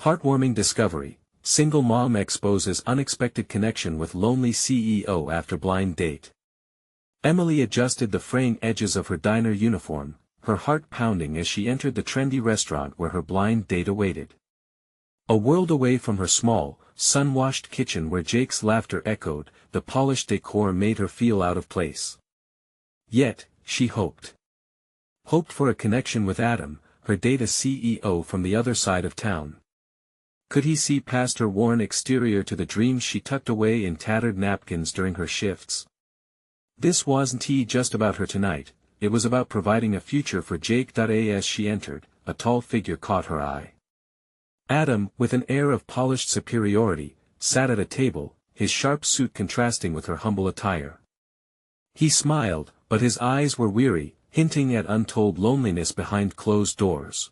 Heartwarming discovery, single mom exposes unexpected connection with lonely CEO after blind date. Emily adjusted the fraying edges of her diner uniform, her heart pounding as she entered the trendy restaurant where her blind date awaited. A world away from her small, sun-washed kitchen where Jake's laughter echoed, the polished decor made her feel out of place. Yet, she hoped. Hoped for a connection with Adam, her date as CEO from the other side of town. Could he see past her worn exterior to the dreams she tucked away in tattered napkins during her shifts? This wasn't just about her tonight, it was about providing a future for Jake. As she entered, a tall figure caught her eye. Adam, with an air of polished superiority, sat at a table, his sharp suit contrasting with her humble attire. He smiled, but his eyes were weary, hinting at untold loneliness behind closed doors.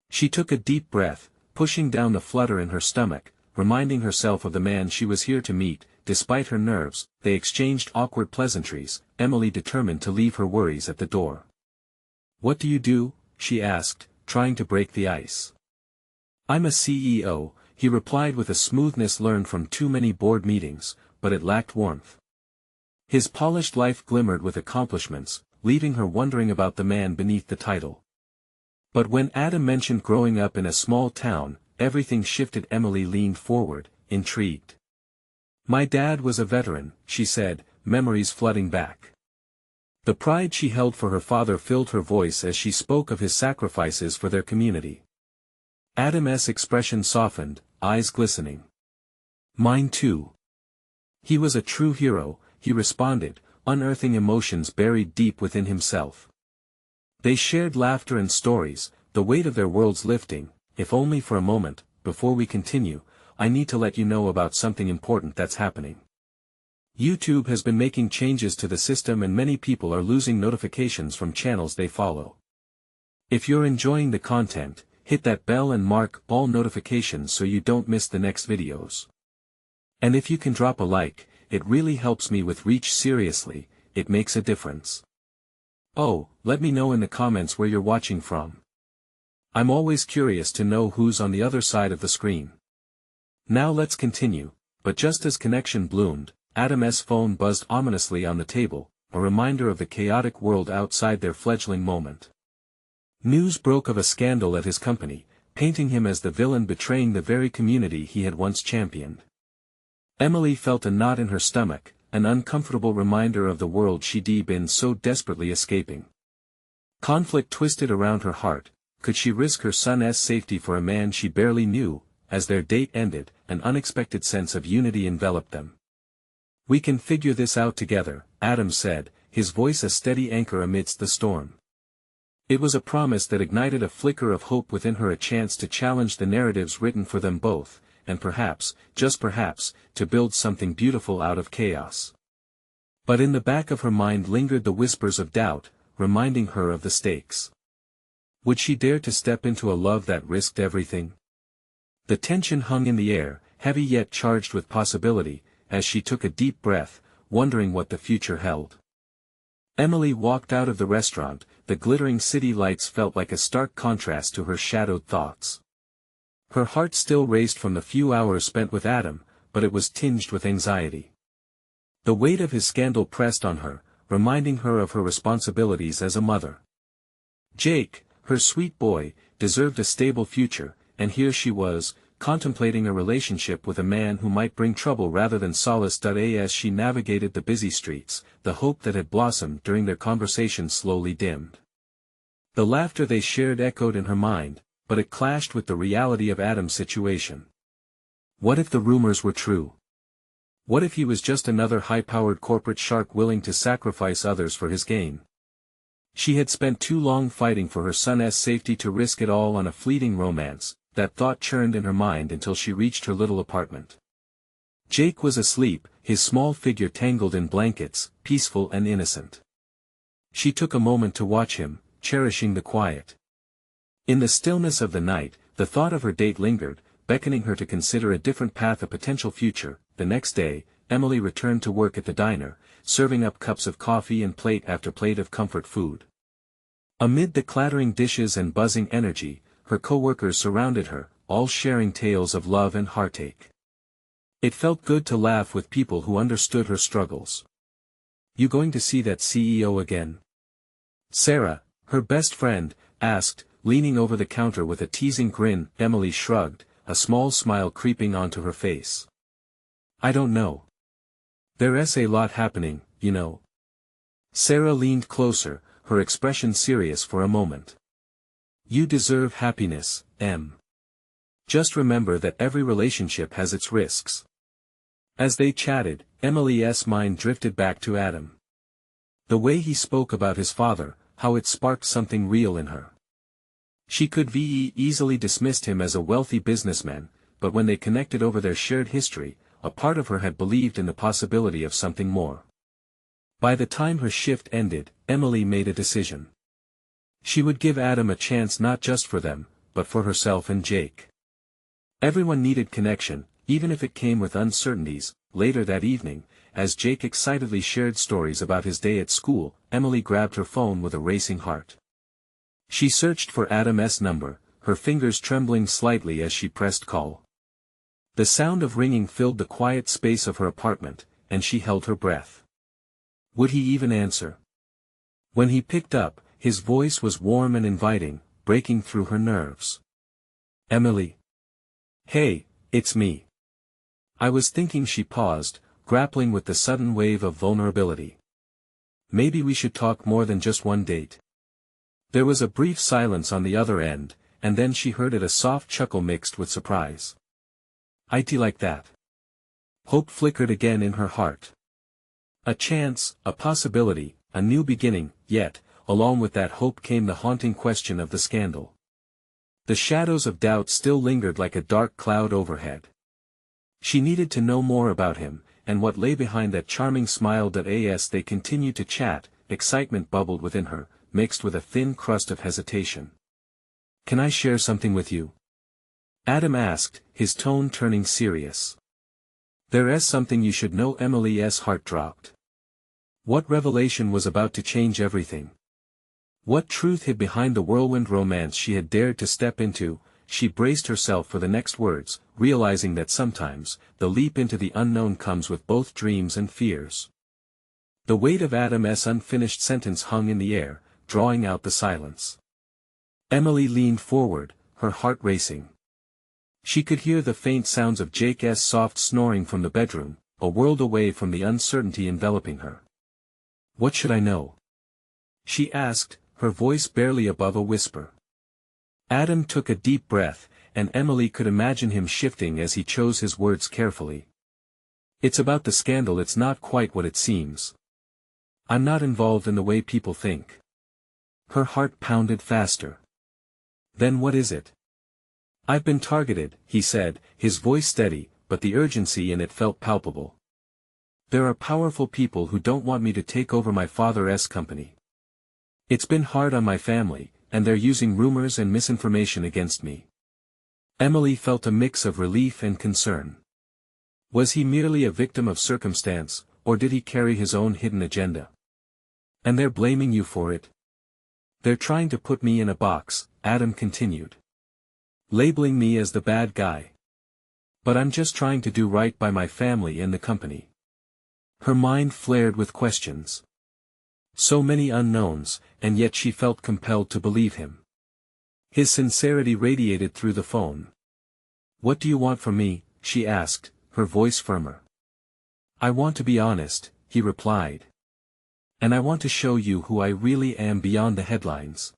She took a deep breath, pushing down the flutter in her stomach, reminding herself of the man she was here to meet. Despite her nerves, they exchanged awkward pleasantries, Emily determined to leave her worries at the door. "What do you do?" she asked, trying to break the ice. "I'm a CEO," he replied with a smoothness learned from too many board meetings, but it lacked warmth. His polished life glimmered with accomplishments, leaving her wondering about the man beneath the title. But when Adam mentioned growing up in a small town, everything shifted. Emily leaned forward, intrigued. "My dad was a veteran," she said, memories flooding back. The pride she held for her father filled her voice as she spoke of his sacrifices for their community. Adam's expression softened, eyes glistening. "Mine too. He was a true hero," he responded, unearthing emotions buried deep within himself. They shared laughter and stories, the weight of their worlds lifting. "If only for a moment, before we continue, I need to let you know about something important that's happening. YouTube has been making changes to the system and many people are losing notifications from channels they follow. If you're enjoying the content, hit that bell and mark all notifications so you don't miss the next videos. And if you can drop a like, it really helps me with reach. Seriously, it makes a difference. Oh, let me know in the comments where you're watching from. I'm always curious to know who's on the other side of the screen. Now let's continue." But just as connection bloomed, Adam's phone buzzed ominously on the table, a reminder of the chaotic world outside their fledgling moment. News broke of a scandal at his company, painting him as the villain betraying the very community he had once championed. Emily felt a knot in her stomach, an uncomfortable reminder of the world she'd been so desperately escaping. Conflict twisted around her heart. Could she risk her son's safety for a man she barely knew? As their date ended, an unexpected sense of unity enveloped them. "We can figure this out together," Adam said, his voice a steady anchor amidst the storm. It was a promise that ignited a flicker of hope within her, a chance to challenge the narratives written for them both, and perhaps, just perhaps, to build something beautiful out of chaos. But in the back of her mind lingered the whispers of doubt, reminding her of the stakes. Would she dare to step into a love that risked everything? The tension hung in the air, heavy yet charged with possibility, as she took a deep breath, wondering what the future held. Emily walked out of the restaurant, the glittering city lights felt like a stark contrast to her shadowed thoughts. Her heart still raced from the few hours spent with Adam, but it was tinged with anxiety. The weight of his scandal pressed on her, reminding her of her responsibilities as a mother. Jake, her sweet boy, deserved a stable future, and here she was, contemplating a relationship with a man who might bring trouble rather than solace. As she navigated the busy streets, the hope that had blossomed during their conversation slowly dimmed. The laughter they shared echoed in her mind, but it clashed with the reality of Adam's situation. What if the rumors were true? What if he was just another high-powered corporate shark willing to sacrifice others for his gain? She had spent too long fighting for her son's safety to risk it all on a fleeting romance. That thought churned in her mind until she reached her little apartment. Jake was asleep, his small figure tangled in blankets, peaceful and innocent. She took a moment to watch him, cherishing the quiet. In the stillness of the night, the thought of her date lingered, beckoning her to consider a different path, a potential future. The next day, Emily returned to work at the diner, serving up cups of coffee and plate after plate of comfort food. Amid the clattering dishes and buzzing energy, her co-workers surrounded her, all sharing tales of love and heartache. It felt good to laugh with people who understood her struggles. "You going to see that CEO again?" Sarah, her best friend, asked, leaning over the counter with a teasing grin. Emily shrugged, a small smile creeping onto her face. "I don't know. There's a lot happening, you know." Sarah leaned closer, her expression serious for a moment. "You deserve happiness, Em. Just remember that every relationship has its risks." As they chatted, Emily's mind drifted back to Adam. The way he spoke about his father, how it sparked something real in her. She could easily dismissed him as a wealthy businessman, but when they connected over their shared history, a part of her had believed in the possibility of something more. By the time her shift ended, Emily made a decision. She would give Adam a chance not just for them, but for herself and Jake. Everyone needed connection, even if it came with uncertainties. Later that evening, as Jake excitedly shared stories about his day at school, Emily grabbed her phone with a racing heart. She searched for Adam's number, her fingers trembling slightly as she pressed call. The sound of ringing filled the quiet space of her apartment, and she held her breath. Would he even answer? When he picked up, his voice was warm and inviting, breaking through her nerves. "Emily." "Hey, it's me." "I was thinking." She paused, grappling with the sudden wave of vulnerability. "Maybe we should talk more than just one date." There was a brief silence on the other end, and then she heard it, a soft chuckle mixed with surprise. "I'd like that." Hope flickered again in her heart. A chance, a possibility, a new beginning, yet, along with that hope came the haunting question of the scandal. The shadows of doubt still lingered like a dark cloud overhead. She needed to know more about him, and what lay behind that charming smile. As they continued to chat, excitement bubbled within her, mixed with a thin crust of hesitation. "Can I share something with you?" Adam asked, his tone turning serious. "There's something you should know." Emily's heart dropped. What revelation was about to change everything? What truth hid behind the whirlwind romance she had dared to step into? She braced herself for the next words, realizing that sometimes, the leap into the unknown comes with both dreams and fears. The weight of Adam's unfinished sentence hung in the air, drawing out the silence. Emily leaned forward, her heart racing. She could hear the faint sounds of Jake's soft snoring from the bedroom, a world away from the uncertainty enveloping her. "What should I know?" she asked, her voice barely above a whisper. Adam took a deep breath, and Emily could imagine him shifting as he chose his words carefully. "It's about the scandal. It's not quite what it seems. I'm not involved in the way people think." Her heart pounded faster. "Then what is it?" "I've been targeted," he said, his voice steady, but the urgency in it felt palpable. "There are powerful people who don't want me to take over my father's company. It's been hard on my family, and they're using rumors and misinformation against me." Emily felt a mix of relief and concern. Was he merely a victim of circumstance, or did he carry his own hidden agenda? "And they're blaming you for it?" "They're trying to put me in a box," Adam continued. "Labeling me as the bad guy. But I'm just trying to do right by my family and the company." Her mind flared with questions. So many unknowns, and yet she felt compelled to believe him. His sincerity radiated through the phone. "What do you want from me?" she asked, her voice firmer. "I want to be honest," he replied. "And I want to show you who I really am beyond the headlines.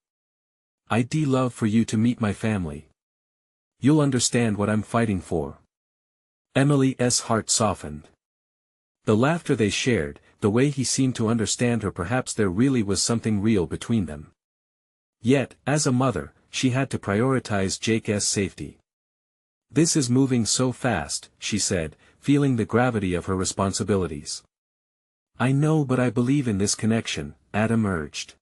I'd love for you to meet my family. You'll understand what I'm fighting for." Emily's heart softened. The laughter they shared, the way he seemed to understand her, perhaps there really was something real between them. Yet, as a mother, she had to prioritize Jake's safety. "This is moving so fast," she said, feeling the gravity of her responsibilities. "I know, but I believe in this connection," Adam urged.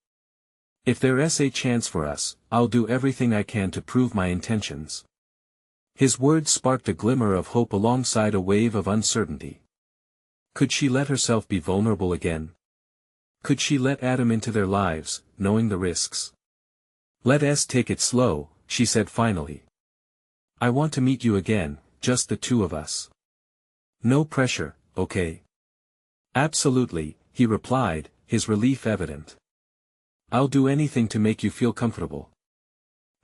"If there's a chance for us, I'll do everything I can to prove my intentions." His words sparked a glimmer of hope alongside a wave of uncertainty. Could she let herself be vulnerable again? Could she let Adam into their lives, knowing the risks? "Let's take it slow," she said finally. I want to meet you again, just the two of us. No pressure, okay? Absolutely, he replied, his relief evident. I'll do anything to make you feel comfortable.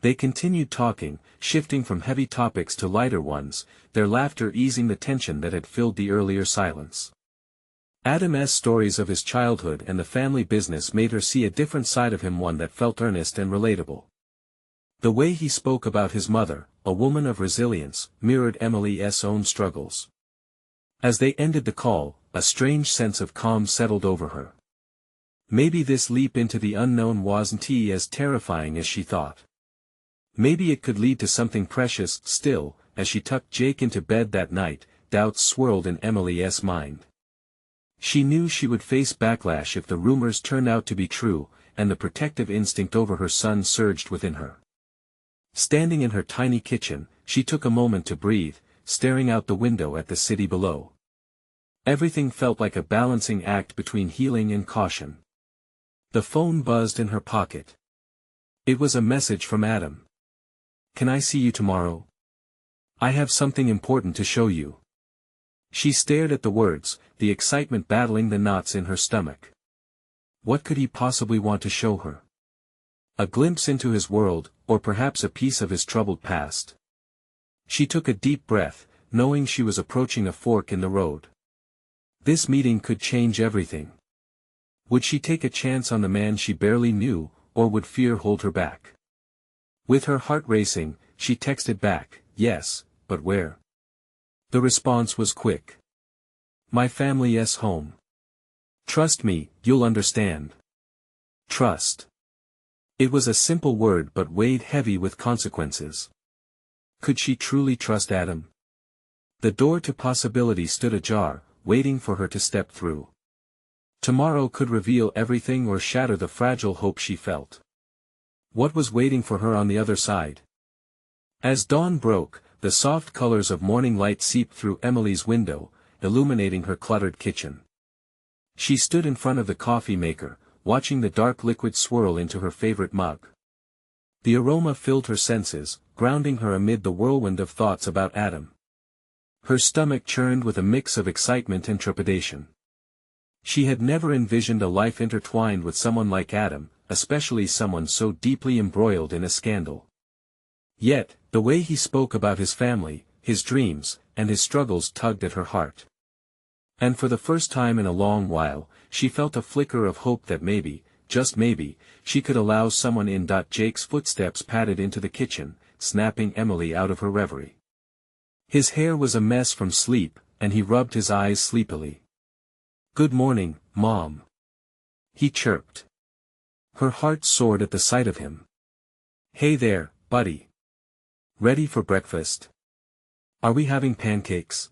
They continued talking, shifting from heavy topics to lighter ones, their laughter easing the tension that had filled the earlier silence. Adam's stories of his childhood and the family business made her see a different side of him, one that felt earnest and relatable. The way he spoke about his mother, a woman of resilience, mirrored Emily's own struggles. As they ended the call, a strange sense of calm settled over her. Maybe this leap into the unknown wasn't as terrifying as she thought. Maybe it could lead to something precious. Still, as she tucked Jake into bed that night, doubts swirled in Emily's mind. She knew she would face backlash if the rumors turned out to be true, and the protective instinct over her son surged within her. Standing in her tiny kitchen, she took a moment to breathe, staring out the window at the city below. Everything felt like a balancing act between healing and caution. The phone buzzed in her pocket. It was a message from Adam. Can I see you tomorrow? I have something important to show you. She stared at the words, the excitement battling the knots in her stomach. What could he possibly want to show her? A glimpse into his world, or perhaps a piece of his troubled past. She took a deep breath, knowing she was approaching a fork in the road. This meeting could change everything. Would she take a chance on the man she barely knew, or would fear hold her back? With her heart racing, she texted back, yes, but where? The response was quick. My family's home. Trust me, you'll understand. Trust. It was a simple word but weighed heavy with consequences. Could she truly trust Adam? The door to possibility stood ajar, waiting for her to step through. Tomorrow could reveal everything or shatter the fragile hope she felt. What was waiting for her on the other side? As dawn broke, the soft colors of morning light seeped through Emily's window, illuminating her cluttered kitchen. She stood in front of the coffee maker, watching the dark liquid swirl into her favorite mug. The aroma filled her senses, grounding her amid the whirlwind of thoughts about Adam. Her stomach churned with a mix of excitement and trepidation. She had never envisioned a life intertwined with someone like Adam, especially someone so deeply embroiled in a scandal. Yet, the way he spoke about his family, his dreams, and his struggles tugged at her heart. And for the first time in a long while, she felt a flicker of hope that maybe, just maybe, she could allow someone in. Jake's footsteps padded into the kitchen, snapping Emily out of her reverie. His hair was a mess from sleep, and he rubbed his eyes sleepily. Good morning, Mom. He chirped. Her heart soared at the sight of him. Hey there, buddy. Ready for breakfast? Are we having pancakes?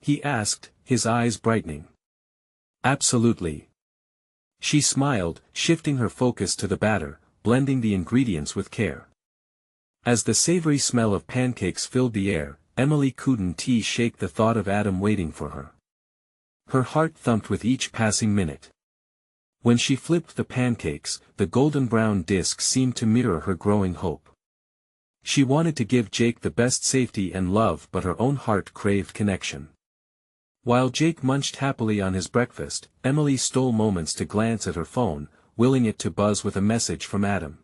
He asked, his eyes brightening. Absolutely. She smiled, shifting her focus to the batter, blending the ingredients with care. As the savory smell of pancakes filled the air, Emily couldn't shake the thought of Adam waiting for her. Her heart thumped with each passing minute. When she flipped the pancakes, the golden brown disc seemed to mirror her growing hope. She wanted to give Jake the best safety and love, but her own heart craved connection. While Jake munched happily on his breakfast, Emily stole moments to glance at her phone, willing it to buzz with a message from Adam.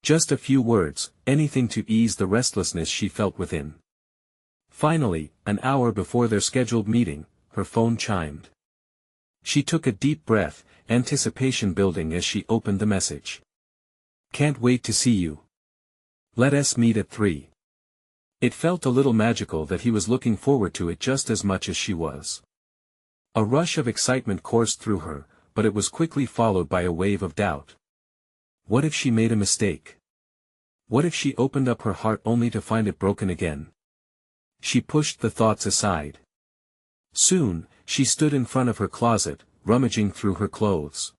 Just a few words, anything to ease the restlessness she felt within. Finally, an hour before their scheduled meeting, her phone chimed. She took a deep breath, anticipation building as she opened the message. Can't wait to see you. Let us meet at 3. It felt a little magical that he was looking forward to it just as much as she was. A rush of excitement coursed through her, but it was quickly followed by a wave of doubt. What if she made a mistake? What if she opened up her heart only to find it broken again? She pushed the thoughts aside. Soon, she stood in front of her closet, rummaging through her clothes.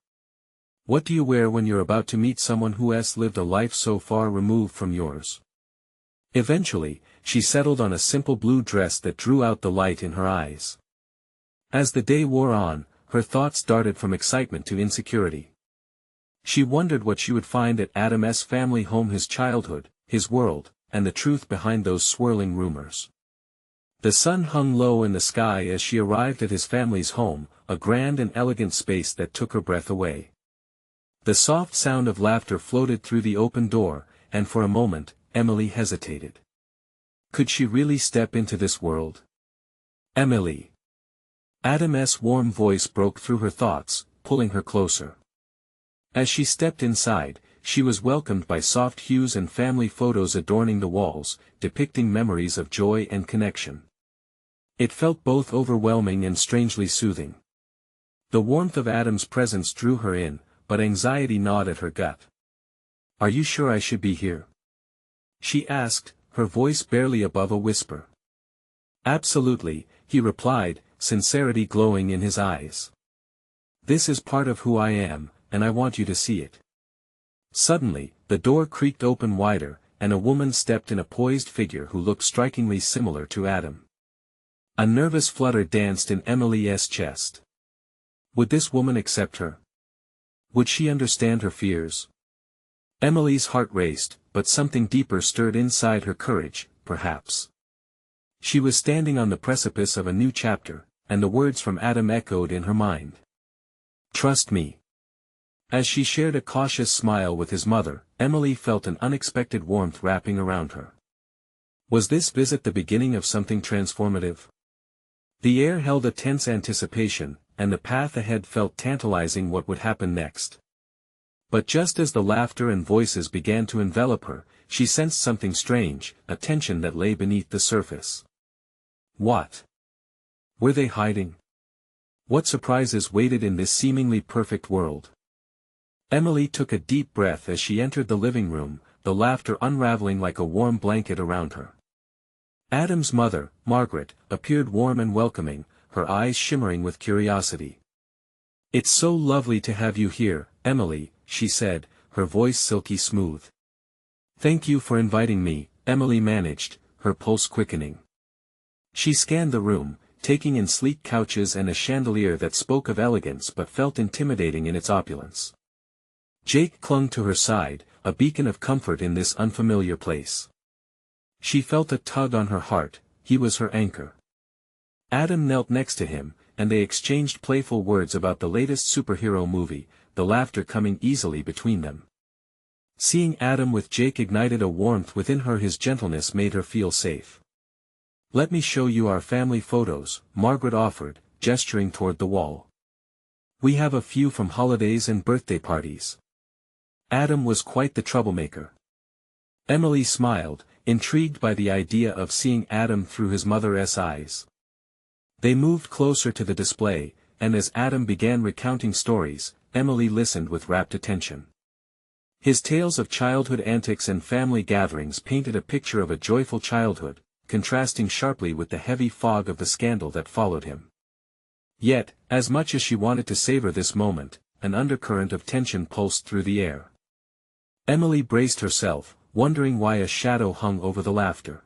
What do you wear when you're about to meet someone who has lived a life so far removed from yours? Eventually, she settled on a simple blue dress that drew out the light in her eyes. As the day wore on, her thoughts darted from excitement to insecurity. She wondered what she would find at Adam's family home, his childhood, his world, and the truth behind those swirling rumors. The sun hung low in the sky as she arrived at his family's home, a grand and elegant space that took her breath away. The soft sound of laughter floated through the open door, and for a moment, Emily hesitated. Could she really step into this world? Emily. Adam's warm voice broke through her thoughts, pulling her closer. As she stepped inside, she was welcomed by soft hues and family photos adorning the walls, depicting memories of joy and connection. It felt both overwhelming and strangely soothing. The warmth of Adam's presence drew her in, but anxiety gnawed at her gut. "Are you sure I should be here?" she asked, her voice barely above a whisper. "Absolutely," he replied, sincerity glowing in his eyes. "This is part of who I am, and I want you to see it." Suddenly, the door creaked open wider, and a woman stepped in, a poised figure who looked strikingly similar to Adam. A nervous flutter danced in Emily's chest. Would this woman accept her? Would she understand her fears? Emily's heart raced, but something deeper stirred inside her. Courage, perhaps. She was standing on the precipice of a new chapter, and the words from Adam echoed in her mind. "Trust me." As she shared a cautious smile with his mother, Emily felt an unexpected warmth wrapping around her. Was this visit the beginning of something transformative? The air held a tense anticipation, and the path ahead felt tantalizing. What would happen next? But just as the laughter and voices began to envelop her, she sensed something strange, a tension that lay beneath the surface. What were they hiding? What surprises waited in this seemingly perfect world? Emily took a deep breath as she entered the living room, the laughter unraveling like a warm blanket around her. Adam's mother, Margaret, appeared warm and welcoming, her eyes shimmering with curiosity. "It's so lovely to have you here, Emily," she said, her voice silky smooth. "Thank you for inviting me," Emily managed, her pulse quickening. She scanned the room, taking in sleek couches and a chandelier that spoke of elegance but felt intimidating in its opulence. Jake clung to her side, a beacon of comfort in this unfamiliar place. She felt a tug on her heart, he was her anchor. Adam knelt next to him, and they exchanged playful words about the latest superhero movie, the laughter coming easily between them. Seeing Adam with Jake ignited a warmth within her. His gentleness made her feel safe. "Let me show you our family photos," Margaret offered, gesturing toward the wall. "We have a few from holidays and birthday parties." Adam was quite the troublemaker. Emily smiled, intrigued by the idea of seeing Adam through his mother's eyes. They moved closer to the display, and as Adam began recounting stories, Emily listened with rapt attention. His tales of childhood antics and family gatherings painted a picture of a joyful childhood, contrasting sharply with the heavy fog of the scandal that followed him. Yet, as much as she wanted to savor this moment, an undercurrent of tension pulsed through the air. Emily braced herself, wondering why a shadow hung over the laughter.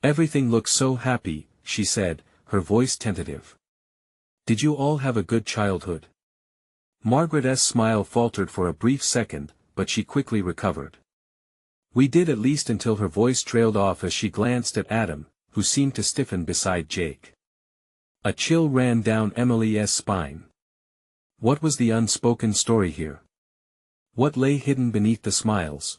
"Everything looks so happy," she said, her voice tentative. "Did you all have a good childhood?" Margaret's smile faltered for a brief second, but she quickly recovered. "We did, at least until." Her voice trailed off as she glanced at Adam, who seemed to stiffen beside Jake. A chill ran down Emily's spine. What was the unspoken story here? What lay hidden beneath the smiles?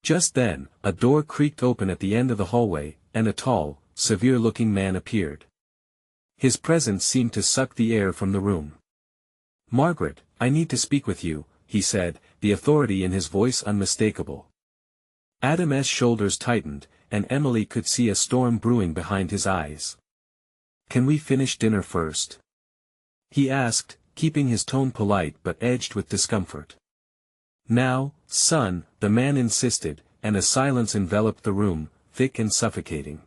Just then, a door creaked open at the end of the hallway, and a tall, severe-looking man appeared. His presence seemed to suck the air from the room. "Margaret, I need to speak with you," he said, the authority in his voice unmistakable. Adam's shoulders tightened, and Emily could see a storm brewing behind his eyes. "Can we finish dinner first?" he asked, keeping his tone polite but edged with discomfort. "Now, son," the man insisted, and a silence enveloped the room, thick and suffocating.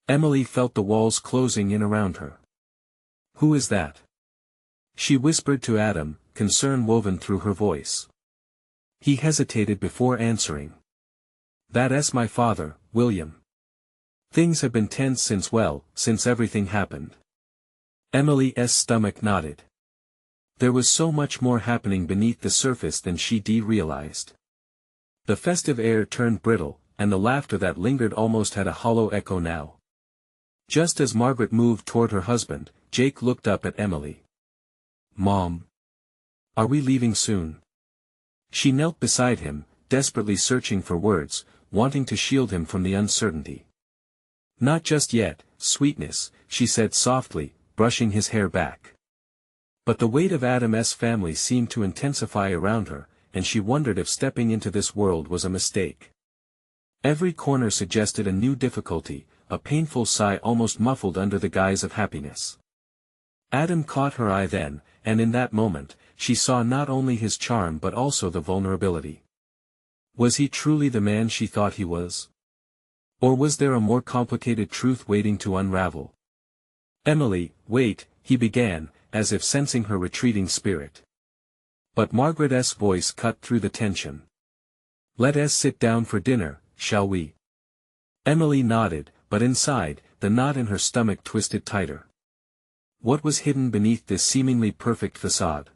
Emily felt the walls closing in around her. "Who is that?" she whispered to Adam, concern woven through her voice. He hesitated before answering. "That's my father, William. Things have been tense since everything happened." Emily's stomach nodded. There was so much more happening beneath the surface than she realized. The festive air turned brittle, and the laughter that lingered almost had a hollow echo now. Just as Margaret moved toward her husband, Jake looked up at Emily. "Mom. Are we leaving soon?" She knelt beside him, desperately searching for words, wanting to shield him from the uncertainty. "Not just yet, sweetness," she said softly, brushing his hair back. But the weight of Adam's family seemed to intensify around her, and she wondered if stepping into this world was a mistake. Every corner suggested a new difficulty, a painful sigh almost muffled under the guise of happiness. Adam caught her eye then, and in that moment, she saw not only his charm but also the vulnerability. Was he truly the man she thought he was? Or was there a more complicated truth waiting to unravel? "Emily, wait," he began, as if sensing her retreating spirit. But Margaret's voice cut through the tension. "Let us sit down for dinner, shall we?" Emily nodded, but inside, the knot in her stomach twisted tighter. What was hidden beneath this seemingly perfect facade?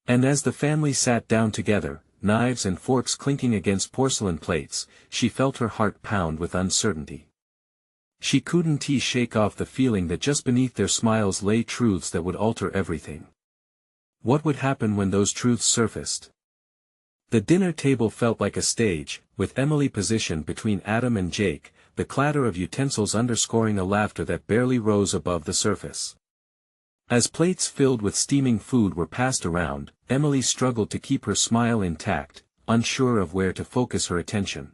And as the family sat down together, knives and forks clinking against porcelain plates, she felt her heart pound with uncertainty. She couldn't shake off the feeling that just beneath their smiles lay truths that would alter everything. What would happen when those truths surfaced? The dinner table felt like a stage, with Emily positioned between Adam and Jake, the clatter of utensils underscoring a laughter that barely rose above the surface. As plates filled with steaming food were passed around, Emily struggled to keep her smile intact, unsure of where to focus her attention.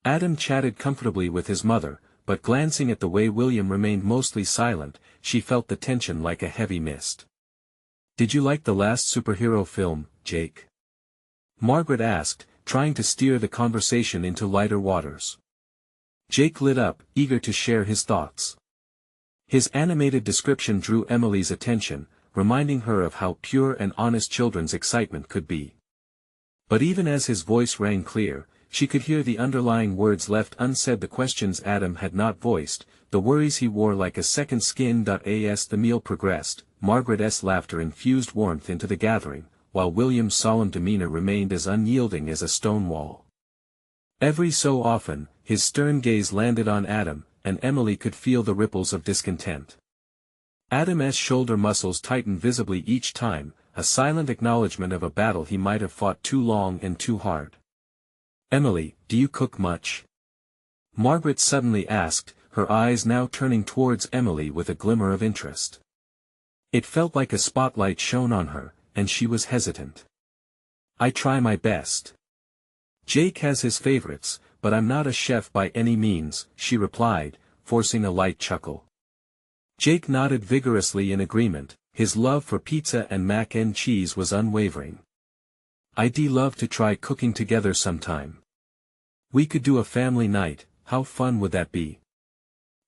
Adam chatted comfortably with his mother, but glancing at the way William remained mostly silent, she felt the tension like a heavy mist. "Did you like the last superhero film, Jake?" Margaret asked, trying to steer the conversation into lighter waters. Jake lit up, eager to share his thoughts. His animated description drew Emily's attention, reminding her of how pure and honest children's excitement could be. But even as his voice rang clear, she could hear the underlying words left unsaid, the questions Adam had not voiced, the worries he wore like a second skin. As the meal progressed, Margaret's laughter infused warmth into the gathering, while William's solemn demeanor remained as unyielding as a stone wall. Every so often, his stern gaze landed on Adam, and Emily could feel the ripples of discontent. Adam's shoulder muscles tightened visibly each time, a silent acknowledgement of a battle he might have fought too long and too hard. "Emily, do you cook much?" Margaret suddenly asked, her eyes now turning towards Emily with a glimmer of interest. It felt like a spotlight shone on her, and she was hesitant. "I try my best. Jake has his favorites, but I'm not a chef by any means," she replied, forcing a light chuckle. Jake nodded vigorously in agreement, his love for pizza and mac and cheese was unwavering. "I'd love to try cooking together sometime. We could do a family night, how fun would that be?"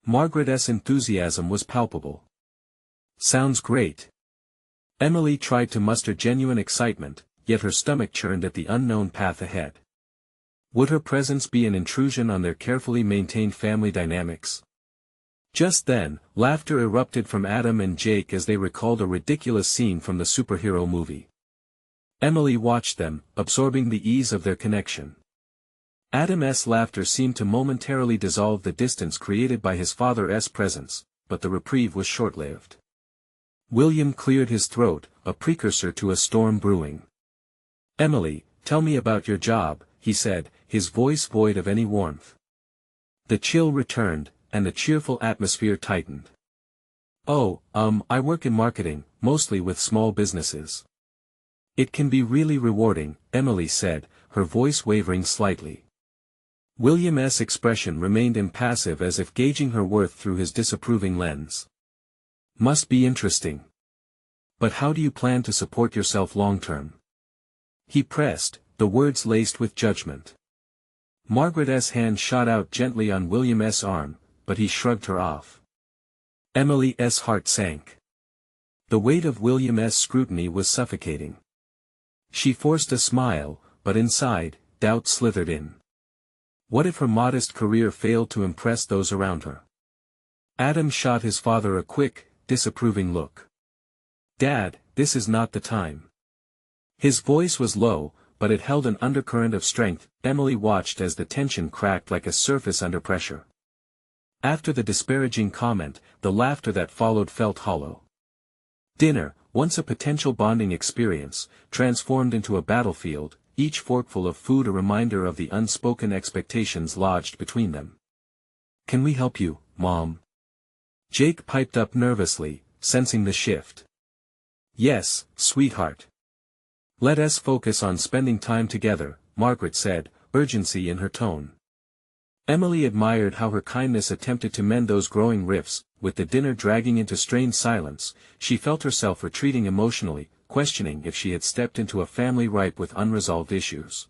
Margaret's enthusiasm was palpable. "Sounds great." Emily tried to muster genuine excitement, yet her stomach churned at the unknown path ahead. Would her presence be an intrusion on their carefully maintained family dynamics? Just then, laughter erupted from Adam and Jake as they recalled a ridiculous scene from the superhero movie. Emily watched them, absorbing the ease of their connection. Adam's laughter seemed to momentarily dissolve the distance created by his father's presence, but the reprieve was short-lived. William cleared his throat, a precursor to a storm brewing. "Emily, tell me about your job," he said, his voice void of any warmth. The chill returned, and the cheerful atmosphere tightened. "Oh, I work in marketing, mostly with small businesses." "It can be really rewarding," Emily said, her voice wavering slightly. William's expression remained impassive as if gauging her worth through his disapproving lens. "Must be interesting. But how do you plan to support yourself long-term?" he pressed, the words laced with judgment. Margaret's hand shot out gently on William's arm, but he shrugged her off. Emily's heart sank. The weight of William's scrutiny was suffocating. She forced a smile, but inside, doubt slithered in. What if her modest career failed to impress those around her? Adam shot his father a quick, disapproving look. "Dad, this is not the time." His voice was low, but it held an undercurrent of strength. Emily watched as the tension cracked like a surface under pressure. After the disparaging comment, the laughter that followed felt hollow. Dinner, once a potential bonding experience, transformed into a battlefield, each forkful of food a reminder of the unspoken expectations lodged between them. "Can we help you, Mom?" Jake piped up nervously, sensing the shift. "Yes, sweetheart. Let us focus on spending time together," Margaret said, urgency in her tone. Emily admired how her kindness attempted to mend those growing rifts. With the dinner dragging into strained silence, she felt herself retreating emotionally, questioning if she had stepped into a family ripe with unresolved issues.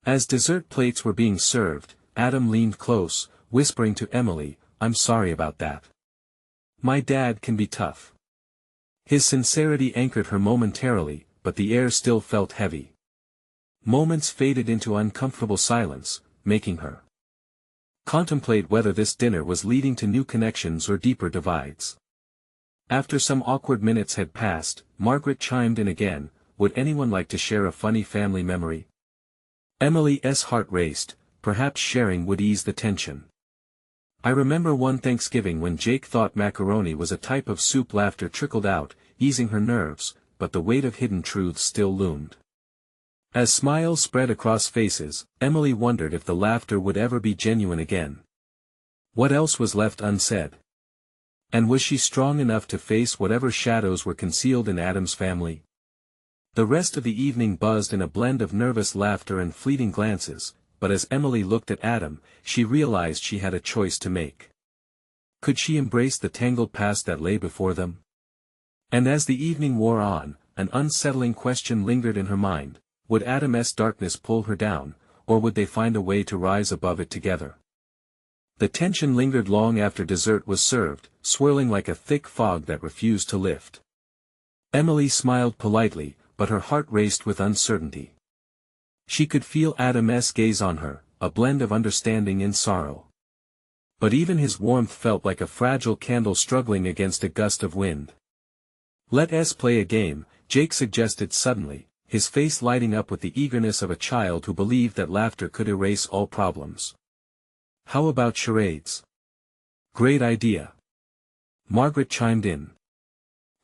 As dessert plates were being served, Adam leaned close, whispering to Emily, "I'm sorry about that. My dad can be tough." His sincerity anchored her momentarily, but the air still felt heavy. Moments faded into uncomfortable silence, making her contemplate whether this dinner was leading to new connections or deeper divides. After some awkward minutes had passed, Margaret chimed in again, "Would anyone like to share a funny family memory?" Emily's heart raced, perhaps sharing would ease the tension. "I remember one Thanksgiving when Jake thought macaroni was a type of soup." Laughter trickled out, easing her nerves, but the weight of hidden truths still loomed. As smiles spread across faces, Emily wondered if the laughter would ever be genuine again. What else was left unsaid? And was she strong enough to face whatever shadows were concealed in Adam's family? The rest of the evening buzzed in a blend of nervous laughter and fleeting glances, but as Emily looked at Adam, she realized she had a choice to make. Could she embrace the tangled past that lay before them? And as the evening wore on, an unsettling question lingered in her mind. Would Adam's darkness pull her down, or would they find a way to rise above it together? The tension lingered long after dessert was served, swirling like a thick fog that refused to lift. Emily smiled politely, but her heart raced with uncertainty. She could feel Adam's gaze on her, a blend of understanding and sorrow. But even his warmth felt like a fragile candle struggling against a gust of wind. "Let us play a game," Jake suggested suddenly, his face lighting up with the eagerness of a child who believed that laughter could erase all problems. "How about charades?" "Great idea." Margaret chimed in.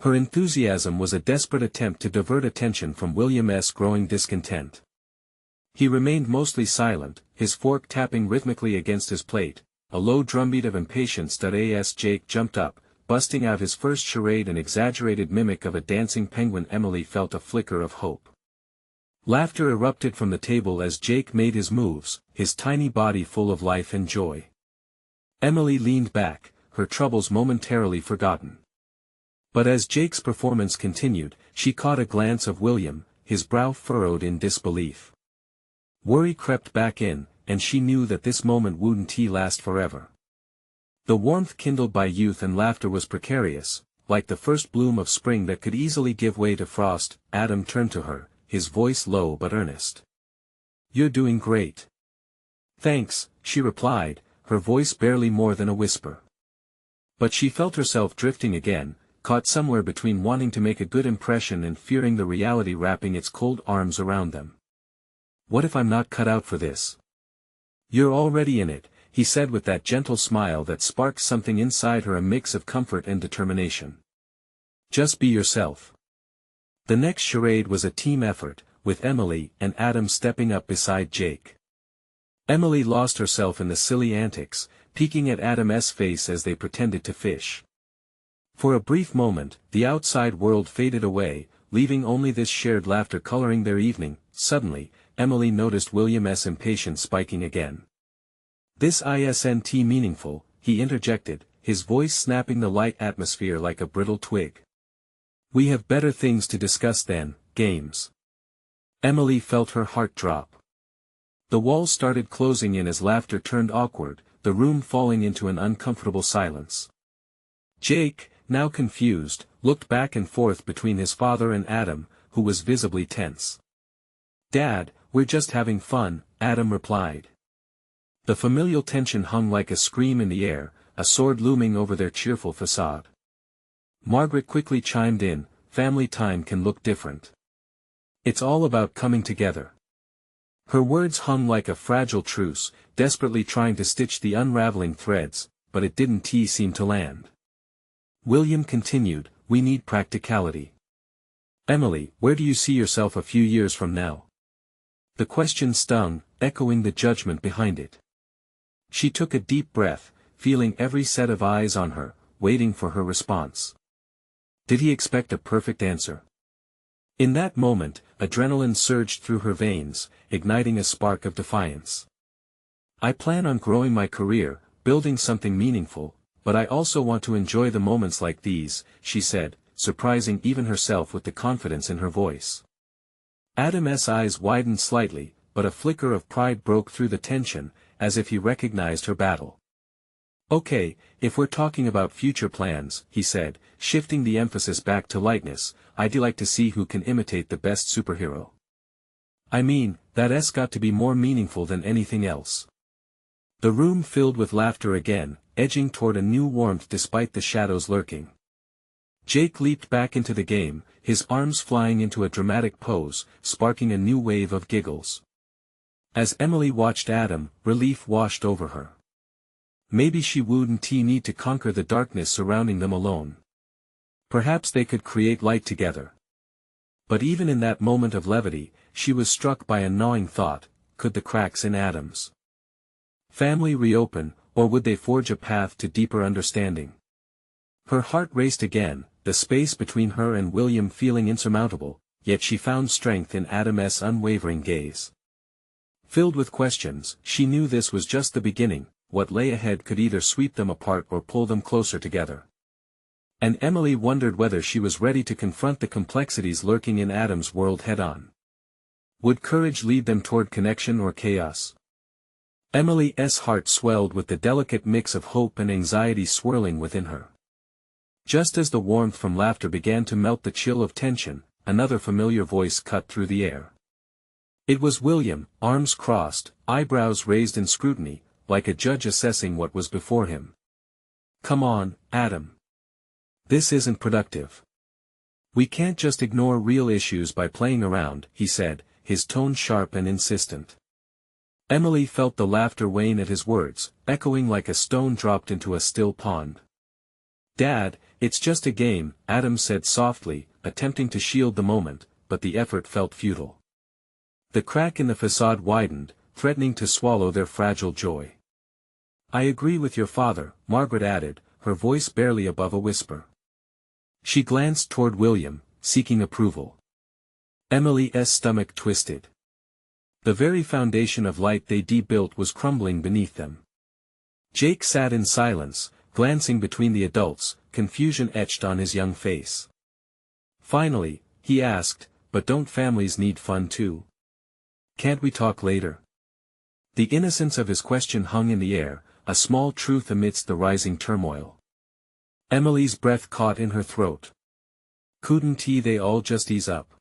Her enthusiasm was a desperate attempt to divert attention from William's growing discontent. He remained mostly silent, his fork tapping rhythmically against his plate, a low drumbeat of impatience. As Jake jumped up, busting out his first charade, an exaggerated mimic of a dancing penguin. Emily felt a flicker of hope. Laughter erupted from the table as Jake made his moves, his tiny body full of life and joy. Emily leaned back, her troubles momentarily forgotten. But as Jake's performance continued, she caught a glance of William, his brow furrowed in disbelief. Worry crept back in, and she knew that this moment wouldn't last forever. The warmth kindled by youth and laughter was precarious, like the first bloom of spring that could easily give way to frost. Adam turned to her, his voice low but earnest. "You're doing great." "Thanks," she replied, her voice barely more than a whisper. But she felt herself drifting again, caught somewhere between wanting to make a good impression and fearing the reality wrapping its cold arms around them. "What if I'm not cut out for this?" "You're already in it," he said with that gentle smile that sparked something inside her, a mix of comfort and determination. "Just be yourself." The next charade was a team effort, with Emily and Adam stepping up beside Jake. Emily lost herself in the silly antics, peeking at Adam's face as they pretended to fish. For a brief moment, the outside world faded away, leaving only this shared laughter coloring their evening. Suddenly, Emily noticed William's impatience spiking again. "This isn't meaningful," he interjected, his voice snapping the light atmosphere like a brittle twig. "We have better things to discuss than games." Emily felt her heart drop. The walls started closing in as laughter turned awkward, the room falling into an uncomfortable silence. Jake, now confused, looked back and forth between his father and Adam, who was visibly tense. "Dad, we're just having fun," Adam replied. The familial tension hung like a scream in the air, a sword looming over their cheerful facade. Margaret quickly chimed in, "Family time can look different." It's all about coming together. Her words hung like a fragile truce, desperately trying to stitch the unraveling threads, but it didn't seem to land. William continued, we need practicality. Emily, where do you see yourself a few years from now? The question stung, echoing the judgment behind it. She took a deep breath, feeling every set of eyes on her, waiting for her response. Did he expect a perfect answer? In that moment, adrenaline surged through her veins, igniting a spark of defiance. I plan on growing my career, building something meaningful, but I also want to enjoy the moments like these, she said, surprising even herself with the confidence in her voice. Adam's eyes widened slightly, but a flicker of pride broke through the tension, as if he recognized her battle. Okay, if we're talking about future plans, he said, shifting the emphasis back to lightness, I'd like to see who can imitate the best superhero. I mean, that's got to be more meaningful than anything else. The room filled with laughter again, edging toward a new warmth despite the shadows lurking. Jake leaped back into the game, his arms flying into a dramatic pose, sparking a new wave of giggles. As Emily watched Adam, relief washed over her. Maybe she wouldn't need to conquer the darkness surrounding them alone. Perhaps they could create light together. But even in that moment of levity, she was struck by a gnawing thought, could the cracks in Adam's family reopen, or would they forge a path to deeper understanding? Her heart raced again, the space between her and William feeling insurmountable, yet she found strength in Adam's unwavering gaze. Filled with questions, she knew this was just the beginning. What lay ahead could either sweep them apart or pull them closer together. And Emily wondered whether she was ready to confront the complexities lurking in Adam's world head-on. Would courage lead them toward connection or chaos? Emily's heart swelled with the delicate mix of hope and anxiety swirling within her. Just as the warmth from laughter began to melt the chill of tension, another familiar voice cut through the air. It was William, arms crossed, eyebrows raised in scrutiny, like a judge assessing what was before him. Come on, Adam. This isn't productive. We can't just ignore real issues by playing around, he said, his tone sharp and insistent. Emily felt the laughter wane at his words, echoing like a stone dropped into a still pond. Dad, it's just a game, Adam said softly, attempting to shield the moment, but the effort felt futile. The crack in the facade widened, threatening to swallow their fragile joy. I agree with your father, Margaret added, her voice barely above a whisper. She glanced toward William, seeking approval. Emily's stomach twisted. The very foundation of light they built was crumbling beneath them. Jake sat in silence, glancing between the adults, confusion etched on his young face. Finally, he asked, but don't families need fun too? Can't we talk later? The innocence of his question hung in the air, a small truth amidst the rising turmoil. Emily's breath caught in her throat. Couldn't they all just ease up?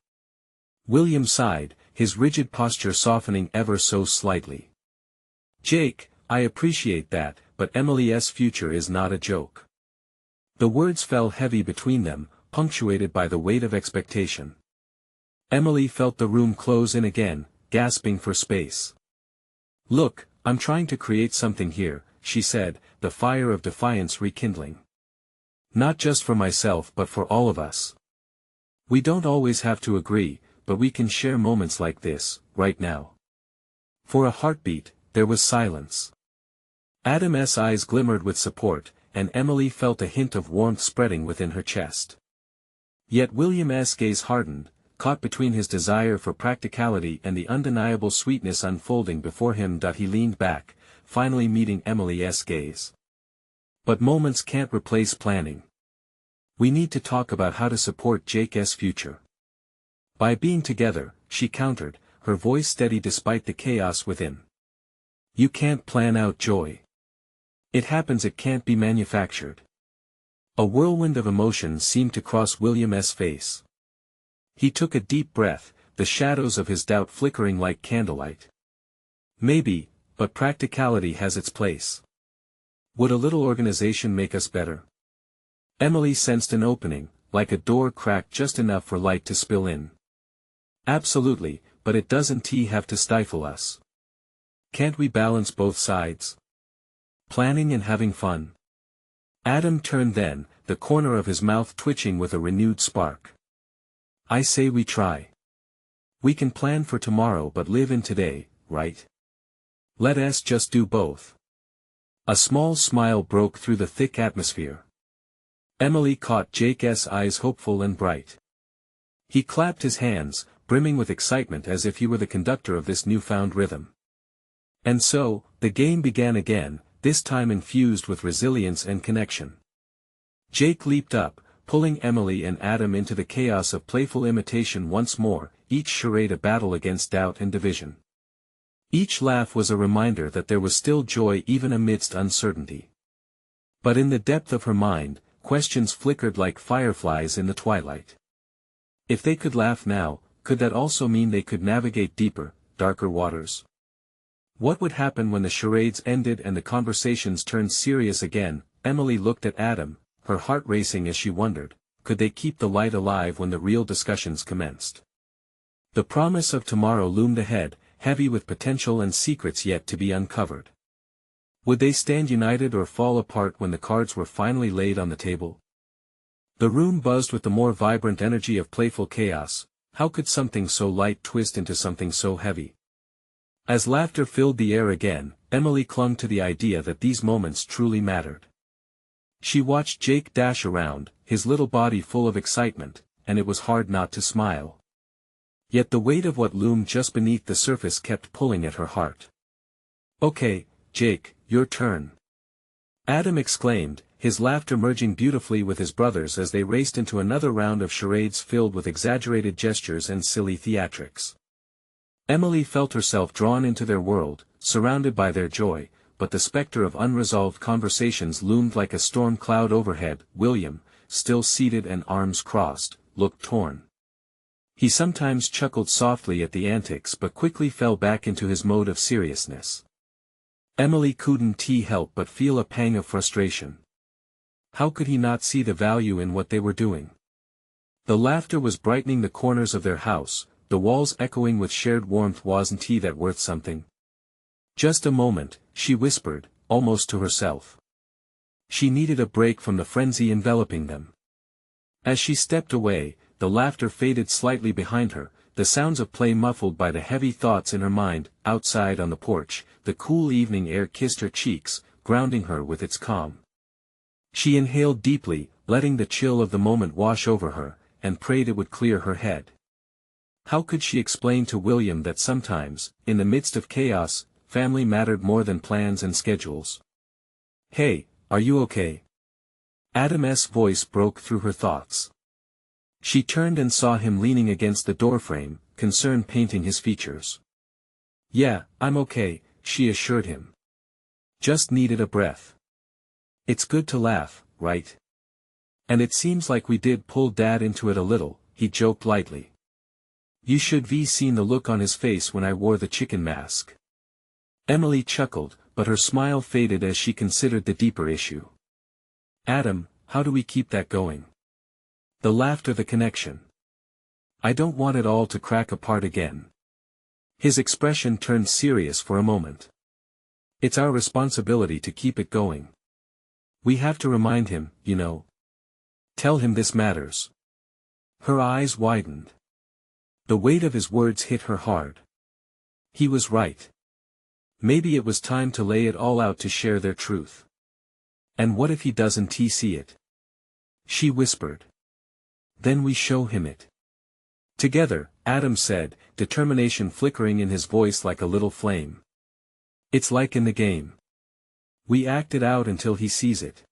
William sighed, his rigid posture softening ever so slightly. Jake, I appreciate that, but Emily's future is not a joke. The words fell heavy between them, punctuated by the weight of expectation. Emily felt the room close in again, gasping for space. Look, I'm trying to create something here, she said, the fire of defiance rekindling. Not just for myself but for all of us. We don't always have to agree, but we can share moments like this, right now. For a heartbeat, there was silence. Adam's eyes glimmered with support, and Emily felt a hint of warmth spreading within her chest. Yet William's gaze hardened, caught between his desire for practicality and the undeniable sweetness unfolding before him. He leaned back, finally meeting Emily's gaze. But moments can't replace planning. We need to talk about how to support Jake's future. By being together, she countered, her voice steady despite the chaos within. You can't plan out joy. It happens, it can't be manufactured. A whirlwind of emotion seemed to cross William's face. He took a deep breath, the shadows of his doubt flickering like candlelight. Maybe, but practicality has its place. Would a little organization make us better? Emily sensed an opening, like a door cracked just enough for light to spill in. Absolutely, but it doesn't have to stifle us. Can't we balance both sides? Planning and having fun. Adam turned then, the corner of his mouth twitching with a renewed spark. I say we try. We can plan for tomorrow but live in today, right? Let us just do both. A small smile broke through the thick atmosphere. Emily caught Jake's eyes hopeful and bright. He clapped his hands, brimming with excitement as if he were the conductor of this newfound rhythm. And so, the game began again, this time infused with resilience and connection. Jake leaped up, pulling Emily and Adam into the chaos of playful imitation once more, each charade a battle against doubt and division. Each laugh was a reminder that there was still joy even amidst uncertainty. But in the depth of her mind, questions flickered like fireflies in the twilight. If they could laugh now, could that also mean they could navigate deeper, darker waters? What would happen when the charades ended and the conversations turned serious again? Emily looked at Adam, her heart racing as she wondered, could they keep the light alive when the real discussions commenced? The promise of tomorrow loomed ahead, heavy with potential and secrets yet to be uncovered. Would they stand united or fall apart when the cards were finally laid on the table? The room buzzed with the more vibrant energy of playful chaos. How could something so light twist into something so heavy? As laughter filled the air again, Emily clung to the idea that these moments truly mattered. She watched Jake dash around, his little body full of excitement, and it was hard not to smile. Yet the weight of what loomed just beneath the surface kept pulling at her heart. Okay, Jake, your turn. Adam exclaimed, his laughter merging beautifully with his brother's as they raced into another round of charades filled with exaggerated gestures and silly theatrics. Emily felt herself drawn into their world, surrounded by their joy, but the specter of unresolved conversations loomed like a storm cloud overhead. William, still seated and arms crossed, looked torn. He sometimes chuckled softly at the antics but quickly fell back into his mode of seriousness. Emily couldn't help but feel a pang of frustration. How could he not see the value in what they were doing? The laughter was brightening the corners of their house, the walls echoing with shared warmth. Wasn't that worth something? Just a moment, she whispered, almost to herself. She needed a break from the frenzy enveloping them. As she stepped away, the laughter faded slightly behind her, the sounds of play muffled by the heavy thoughts in her mind. Outside on the porch, the cool evening air kissed her cheeks, grounding her with its calm. She inhaled deeply, letting the chill of the moment wash over her, and prayed it would clear her head. How could she explain to William that sometimes, in the midst of chaos, family mattered more than plans and schedules? Hey, are you okay? Adam's voice broke through her thoughts. She turned and saw him leaning against the doorframe, concern painting his features. Yeah, I'm okay, she assured him. Just needed a breath. It's good to laugh, right? And it seems like we did pull Dad into it a little, he joked lightly. You should have seen the look on his face when I wore the chicken mask. Emily chuckled, but her smile faded as she considered the deeper issue. Adam, how do we keep that going? The laughter, the connection. I don't want it all to crack apart again. His expression turned serious for a moment. It's our responsibility to keep it going. We have to remind him, you know. Tell him this matters. Her eyes widened. The weight of his words hit her hard. He was right. Maybe it was time to lay it all out, to share their truth. And what if he doesn't see it? She whispered. Then we show him it. Together, Adam said, determination flickering in his voice like a little flame. It's like in the game. We act it out until he sees it.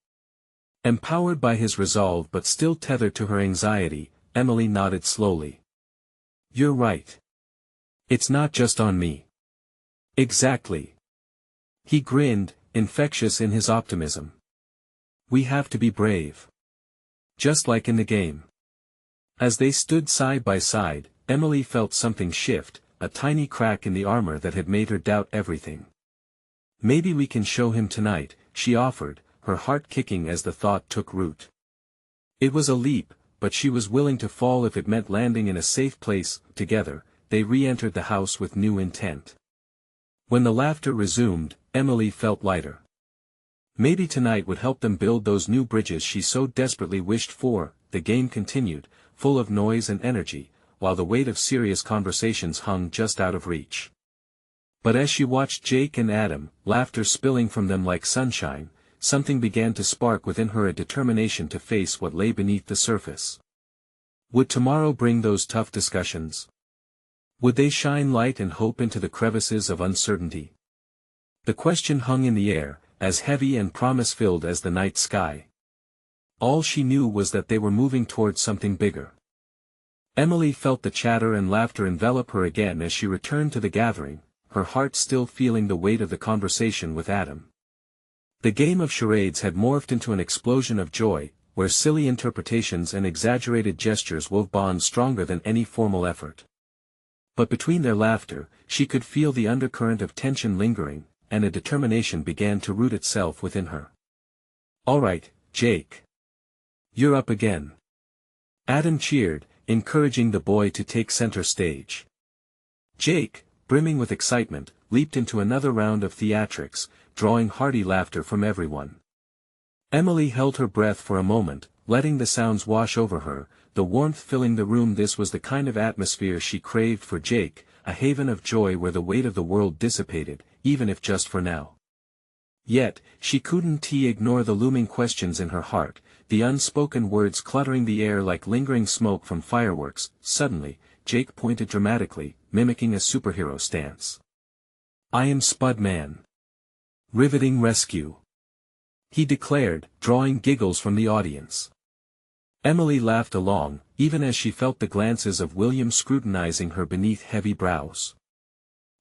Empowered by his resolve but still tethered to her anxiety, Emily nodded slowly. You're right. It's not just on me. Exactly. He grinned, infectious in his optimism. We have to be brave. Just like in the game. As they stood side by side, Emily felt something shift, a tiny crack in the armor that had made her doubt everything. Maybe we can show him tonight, she offered, her heart kicking as the thought took root. It was a leap, but she was willing to fall if it meant landing in a safe place. Together, they re-entered the house with new intent. When the laughter resumed, Emily felt lighter. Maybe tonight would help them build those new bridges she so desperately wished for. The game continued, full of noise and energy, while the weight of serious conversations hung just out of reach. But as she watched Jake and Adam, laughter spilling from them like sunshine, something began to spark within her, a determination to face what lay beneath the surface. Would tomorrow bring those tough discussions? Would they shine light and hope into the crevices of uncertainty? The question hung in the air, as heavy and promise-filled as the night sky. All she knew was that they were moving towards something bigger. Emily felt the chatter and laughter envelop her again as she returned to the gathering, her heart still feeling the weight of the conversation with Adam. The game of charades had morphed into an explosion of joy, where silly interpretations and exaggerated gestures wove bonds stronger than any formal effort. But between their laughter, she could feel the undercurrent of tension lingering, and a determination began to root itself within her. "All right, Jake. You're up again." Adam cheered, encouraging the boy to take center stage. Jake, brimming with excitement, leaped into another round of theatrics, drawing hearty laughter from everyone. Emily held her breath for a moment, letting the sounds wash over her, the warmth filling the room. This was the kind of atmosphere she craved for Jake, a haven of joy where the weight of the world dissipated, even if just for now. Yet, she couldn't ignore the looming questions in her heart, the unspoken words cluttering the air like lingering smoke from fireworks. Suddenly, Jake pointed dramatically, mimicking a superhero stance. "I am Spud-Man. Riveting rescue," he declared, drawing giggles from the audience. Emily laughed along, even as she felt the glances of William scrutinizing her beneath heavy brows.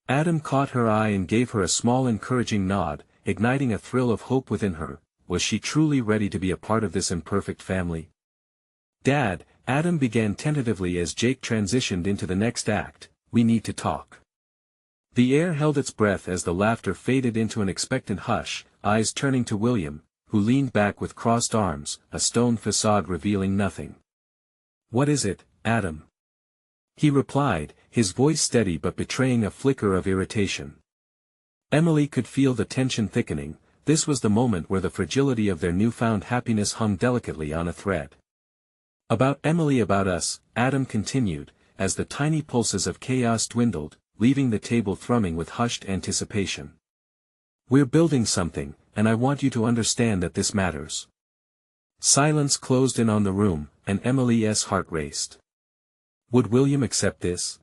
Adam caught her eye and gave her a small encouraging nod, igniting a thrill of hope within her. Was she truly ready to be a part of this imperfect family? "Dad," Adam began tentatively as Jake transitioned into the next act, "we need to talk." The air held its breath as the laughter faded into an expectant hush, eyes turning to William, who leaned back with crossed arms, a stone facade revealing nothing. "What is it, Adam?" he replied, his voice steady but betraying a flicker of irritation. Emily could feel the tension thickening. This was the moment where the fragility of their newfound happiness hung delicately on a thread. "About Emily, about us," Adam continued, as the tiny pulses of chaos dwindled, leaving the table thrumming with hushed anticipation. "We're building something, and I want you to understand that this matters." Silence closed in on the room, and Emily's heart raced. Would William accept this?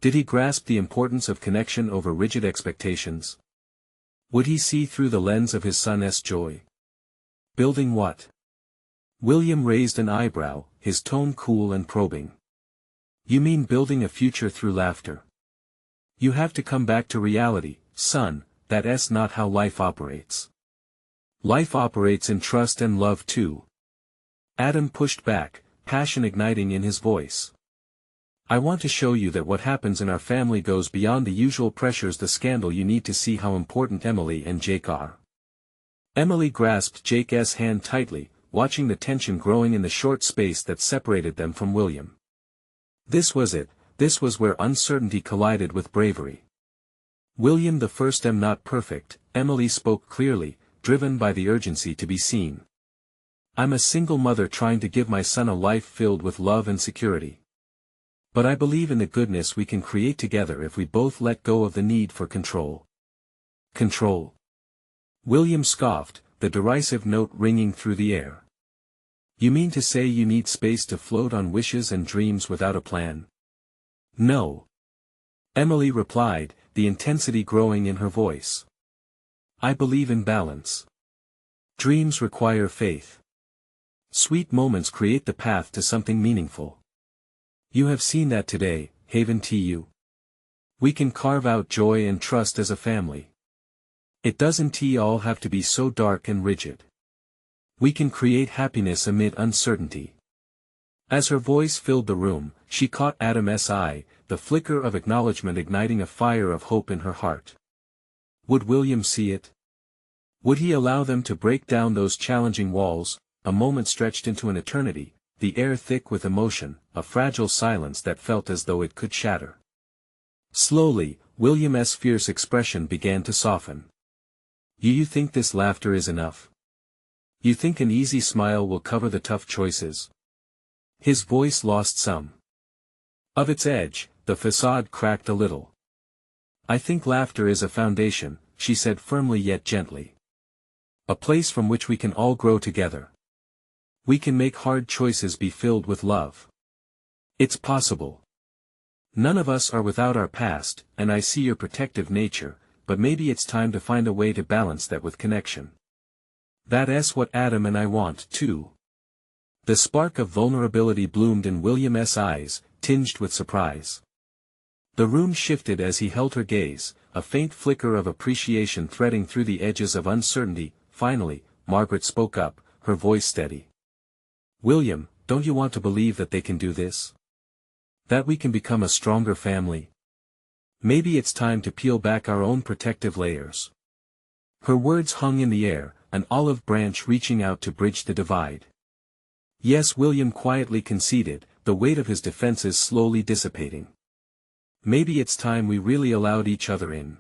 Did he grasp the importance of connection over rigid expectations? Would he see through the lens of his son's joy? Building what? William raised an eyebrow, his tone cool and probing. "You mean building a future through laughter? You have to come back to reality, son. That's not how life operates. Life operates in trust and love too." Adam pushed back, passion igniting in his voice. "I want to show you that what happens in our family goes beyond the usual pressures, the scandal. You need to see how important Emily and Jake are." Emily grasped Jake's hand tightly, watching the tension growing in the short space that separated them from William. This was it, this was where uncertainty collided with bravery. "William, the first am not perfect," Emily spoke clearly, driven by the urgency to be seen. "I'm a single mother trying to give my son a life filled with love and security. But I believe in the goodness we can create together if we both let go of the need for control." "Control?" William scoffed, the derisive note ringing through the air. "You mean to say you need space to float on wishes and dreams without a plan?" "No," Emily replied, the intensity growing in her voice. "I believe in balance. Dreams require faith. Sweet moments create the path to something meaningful. You have seen that today, haven't you? We can carve out joy and trust as a family. It doesn't all have to be so dark and rigid. We can create happiness amid uncertainty." As her voice filled the room, she caught Adam's eye, the flicker of acknowledgement igniting a fire of hope in her heart. Would William see it? Would he allow them to break down those challenging walls? A moment stretched into an eternity, the air thick with emotion, a fragile silence that felt as though it could shatter. Slowly, William's fierce expression began to soften. You think this laughter is enough? You think an easy smile will cover the tough choices?" His voice lost some of its edge, the facade cracked a little. "I think laughter is a foundation," she said firmly yet gently. "A place from which we can all grow together. We can make hard choices be filled with love. It's possible. None of us are without our past, and I see your protective nature, but maybe it's time to find a way to balance that with connection. That's what Adam and I want, too." The spark of vulnerability bloomed in William's eyes, tinged with surprise. The room shifted as he held her gaze, a faint flicker of appreciation threading through the edges of uncertainty. Finally, Margaret spoke up, her voice steady. "William, don't you want to believe that they can do this? That we can become a stronger family? Maybe it's time to peel back our own protective layers." Her words hung in the air, an olive branch reaching out to bridge the divide. "Yes," William quietly conceded, the weight of his defenses slowly dissipating. "Maybe it's time we really allowed each other in."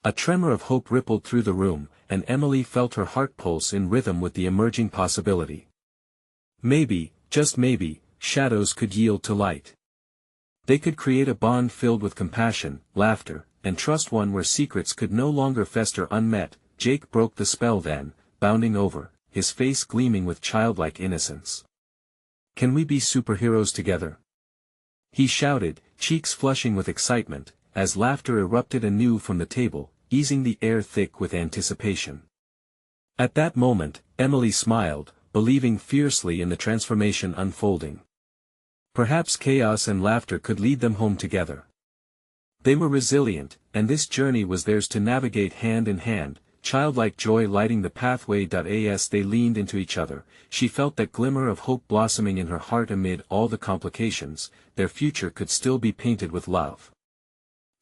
A tremor of hope rippled through the room, and Emily felt her heart pulse in rhythm with the emerging possibility. Maybe, just maybe, shadows could yield to light. They could create a bond filled with compassion, laughter, and trust, one where secrets could no longer fester unmet. Jake broke the spell then, bounding over, his face gleaming with childlike innocence. "Can we be superheroes together?" he shouted, cheeks flushing with excitement, as laughter erupted anew from the table, easing the air thick with anticipation. At that moment, Emily smiled, believing fiercely in the transformation unfolding. Perhaps chaos and laughter could lead them home together. They were resilient, and this journey was theirs to navigate hand in hand, childlike joy lighting the pathway. As they leaned into each other, she felt that glimmer of hope blossoming in her heart. Amid all the complications, their future could still be painted with love.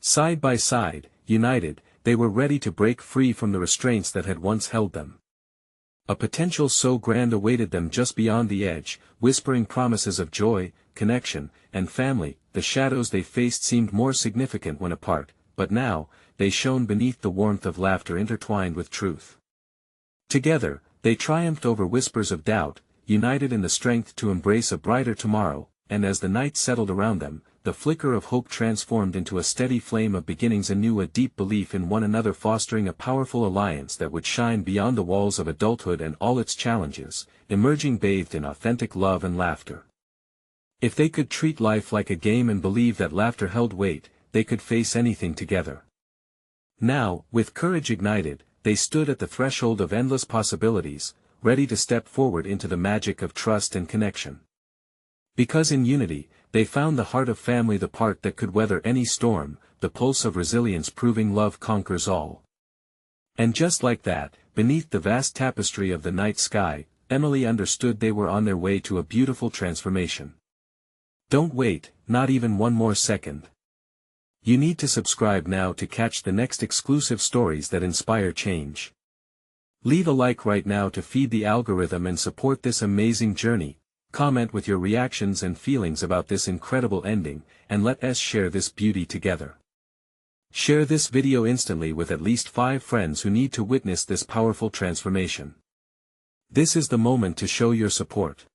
Side by side, united, they were ready to break free from the restraints that had once held them. A potential so grand awaited them just beyond the edge, whispering promises of joy, connection, and family. The shadows they faced seemed more significant when apart, but now, they shone beneath the warmth of laughter intertwined with truth. Together, they triumphed over whispers of doubt, united in the strength to embrace a brighter tomorrow, and as the night settled around them, the flicker of hope transformed into a steady flame of beginnings anew, a deep belief in one another fostering a powerful alliance that would shine beyond the walls of adulthood and all its challenges, emerging bathed in authentic love and laughter. If they could treat life like a game and believe that laughter held weight, they could face anything together. Now, with courage ignited, they stood at the threshold of endless possibilities, ready to step forward into the magic of trust and connection. Because in unity, they found the heart of family, the part that could weather any storm, the pulse of resilience proving love conquers all. And just like that, beneath the vast tapestry of the night sky, Emily understood they were on their way to a beautiful transformation. Don't wait, not even one more second. You need to subscribe now to catch the next exclusive stories that inspire change. Leave a like right now to feed the algorithm and support this amazing journey. Comment with your reactions and feelings about this incredible ending, and let us share this beauty together. Share this video instantly with at least 5 friends who need to witness this powerful transformation. This is the moment to show your support.